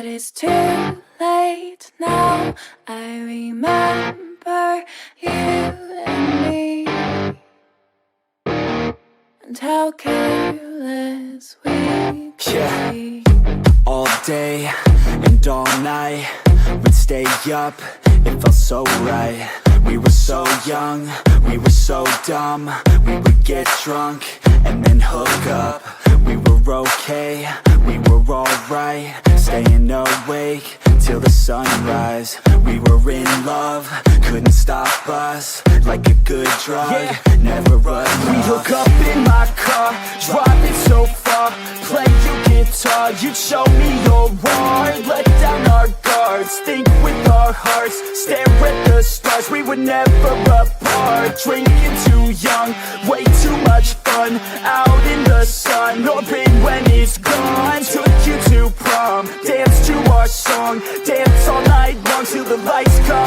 But it's too late now. I remember you and me, and how careless we could be. All day and all night, we'd stay up, it felt so right. We were so young, we were so dumb. We would get drunk and then hook up. We were okay, we were alright, staying awake till the sunrise. We were in love, couldn't stop us. Like a good drug, never enough. We hook up in my car, driving so far. Play your guitar, you'd show me your art. Let down our guards, think with our hearts. Stare at the stars, we were never apart. Drinking too young, way too much fun. Out in the sun, open when it's gone. Took you to prom, dance to our song. Dance all night long till the lights come